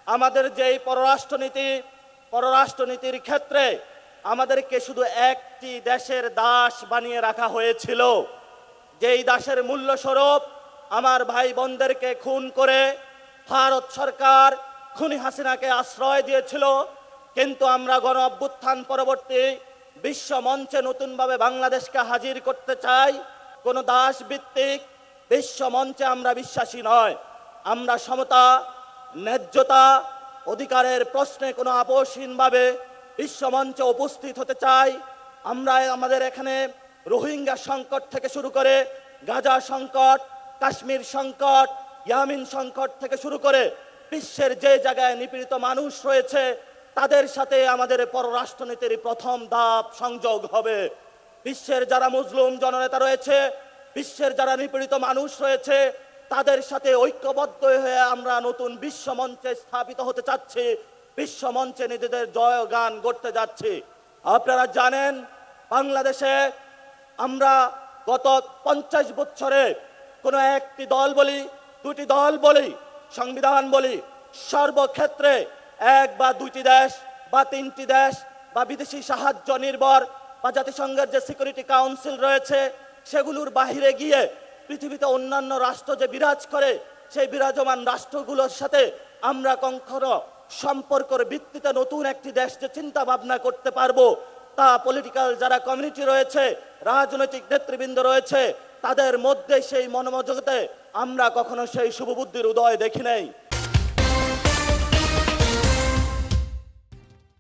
আমাদের যেই পররাষ্ট্রনীতির ক্ষেত্রে আমাদেরকে শুধু একটি দেশের দাস বানিয়ে রাখা হয়েছিল, যেই দাসের মূল্যস্বরূপ আমার ভাই বোনদেরকে খুন করে ভারত সরকার খুনি হাসিনাকে আশ্রয় দিয়েছিল। কিন্তু আমরা গণ অভ্যুত্থান পরবর্তী বিশ্ব মঞ্চে নতুনভাবে বাংলাদেশকে হাজির করতে চাই। কোনো দাস ভিত্তিক বিশ্ব মঞ্চে আমরা বিশ্বাসী নয়। আমরা সমতা, ন্যায্যতা, অধিকারের প্রশ্নে কোনো আপোষহীনভাবে বিশ্ব মঞ্চে উপস্থিত হতে চাই। আমরা আমাদের এখানে রোহিঙ্গা সংকট থেকে শুরু করে গাজা সংকট, কাশ্মীর সংকট, ইয়ামিন সংকট থেকে শুরু করে বিশ্বের যে জায়গায় নিপীড়িত মানুষ রয়েছে তাদের সাথে আমাদের পররাষ্ট্রনীতির প্রথম ধাপ সংযোগ হবে। বিশ্বের যারা মুসলিম জননেতা রয়েছে, বিশ্বের যারা নিপীড়িত মানুষ রয়েছে তাদের সাথে ঐক্যবদ্ধ হয়ে আমরা নতুন বিশ্ব মঞ্চে স্থাপিত হতে চাচ্ছি, বিশ্ব মঞ্চে নিজেদের জয়গান করতে যাচ্ছি। আপনারা জানেন বাংলাদেশে আমরা গত 50 বছরে কোনো একটি দল বলি, দুটি দল বলি, সংবিধান বলি, সর্বক্ষেত্রে এক বা দুইটি দেশ বা তিনটি দেশ বা বিদেশি সাহায্য নির্ভর বা জাতিসংঘের যে সিকিউরিটি কাউন্সিল রয়েছে সেগুলোর বাহিরে গিয়ে পৃথিবীতে অন্যান্য রাষ্ট্র যে বিরাজ করে সেই বিরাজমান রাষ্ট্রগুলোর সাথে আমরা কখনো সম্পর্কের ভিত্তিতে নতুন একটি দেশ যে চিন্তা ভাবনা করতে পারবো তা পলিটিক্যাল যারা কমিউনিটি রয়েছে, রাজনৈতিক নেতৃবৃন্দ রয়েছে তাদের মধ্যে সেই মনোযোগতে আমরা কখনো সেই শুভবুদ্ধির উদয় দেখি নাই।